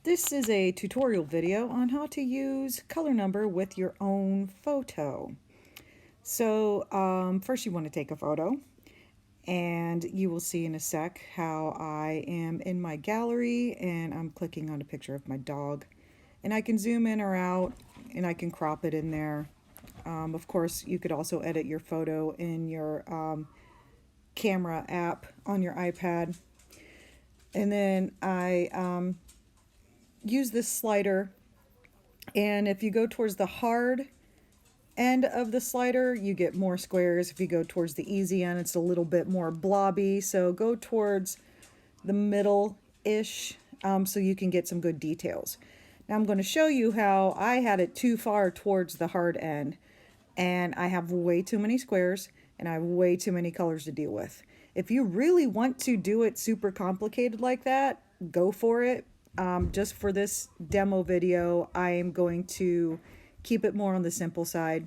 This is a tutorial video on how to use color number with your own photo. So first you want to take a photo, and you will see in a sec how I am in my gallery and I'm clicking on a picture of my dog. And I can zoom in or out and I can crop it in there. Of course, you could also edit your photo in your camera app on your iPad. And then I use this slider, and if you go towards the hard end of the slider, you get more squares. If you go towards the easy end, it's a little bit more blobby. So go towards the middle-ish so you can get some good details. Now I'm going to show you how I had it too far towards the hard end, and I have way too many squares and I have way too many colors to deal with. If you really want to do it super complicated like that, go for it. Just for this demo video, I am going to keep it more on the simple side.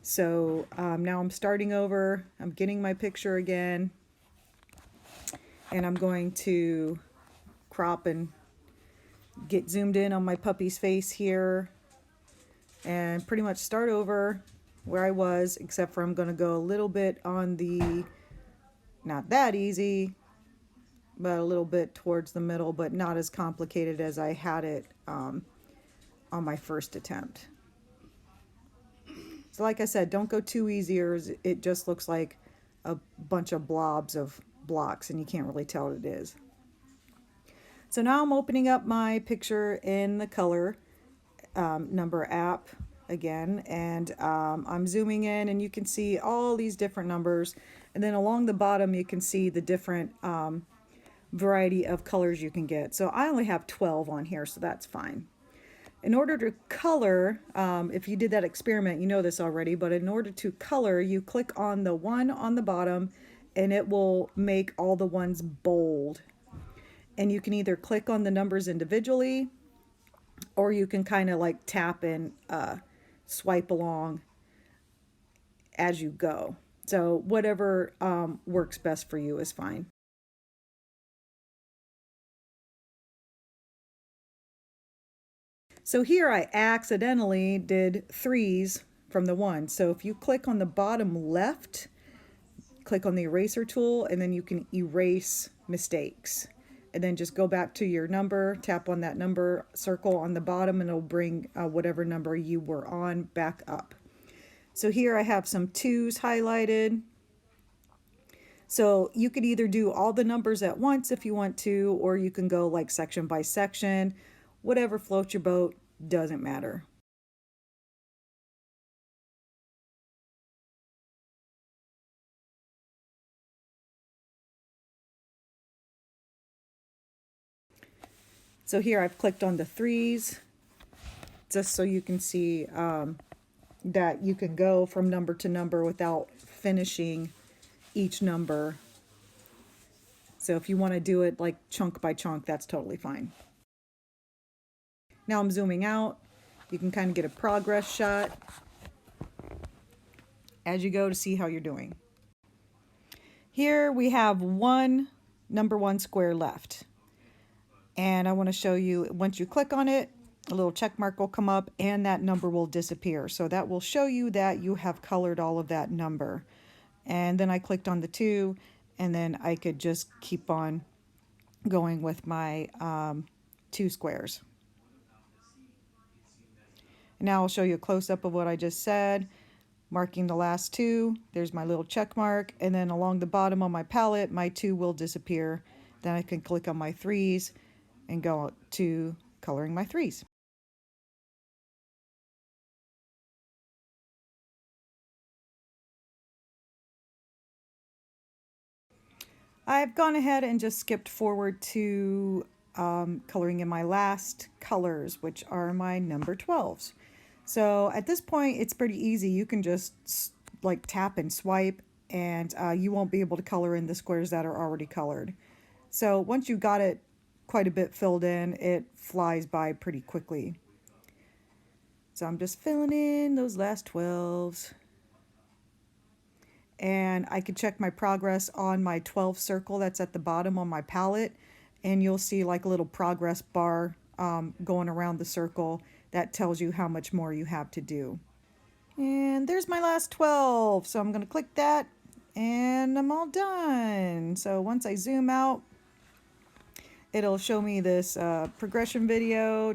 So now I'm starting over. I'm getting my picture again, and I'm going to crop and get zoomed in on my puppy's face here and pretty much start over where I was, except for I'm going to go a little bit on the, not that easy, but a little bit towards the middle, but not as complicated as I had it on my first attempt. So like I said, don't go too easy, or it just looks like a bunch of blobs of blocks and you can't really tell what it is. So now I'm opening up my picture in the color number app again, and I'm zooming in, and you can see all these different numbers, and then along the bottom you can see the different variety of colors you can get. So I only have 12 on here, so that's fine. In order to color, if you did that experiment, you know this already, but in order to color, you click on the one on the bottom and it will make all the ones bold. And you can either click on the numbers individually, or you can kind of like tap and swipe along as you go. So whatever works best for you is fine. So here I accidentally did threes from the one. So if you click on the bottom left, click on the eraser tool, and then you can erase mistakes. And then just go back to your number, tap on that number, circle on the bottom, and it'll bring whatever number you were on back up. So here I have some twos highlighted. So you could either do all the numbers at once if you want to, or you can go like section by section. Whatever floats your boat, doesn't matter. So here I've clicked on the threes, just so you can see that you can go from number to number without finishing each number. So if you want to do it like chunk by chunk, that's totally fine. Now I'm zooming out. You can kind of get a progress shot as you go to see how you're doing. Here we have number one square left. And I want to show you, once you click on it, a little check mark will come up and that number will disappear. So that will show you that you have colored all of that number. And then I clicked on the 2, and then I could just keep on going with my 2 squares. And now I'll show you a close-up of what I just said. Marking the last 2, there's my little check mark, and then along the bottom on my palette, my 2 will disappear. Then I can click on my 3s and go to coloring my 3s. I've gone ahead and just skipped forward to coloring in my last colors, which are my number 12s. So at this point, it's pretty easy. You can just like tap and swipe, and you won't be able to color in the squares that are already colored. So once you got it quite a bit filled in, it flies by pretty quickly. So I'm just filling in those last 12s. And I could check my progress on my 12 circle that's at the bottom on my palette, and you'll see like a little progress bar going around the circle, that tells you how much more you have to do. And there's my last 12. So I'm going to click that and I'm all done. So once I zoom out, it'll show me this progression video.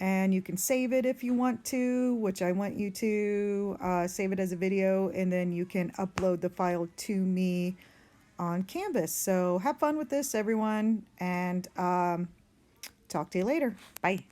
And you can save it if you want to, which I want you to save it as a video, and then you can upload the file to me on Canvas. So have fun with this, everyone, and talk to you later. Bye.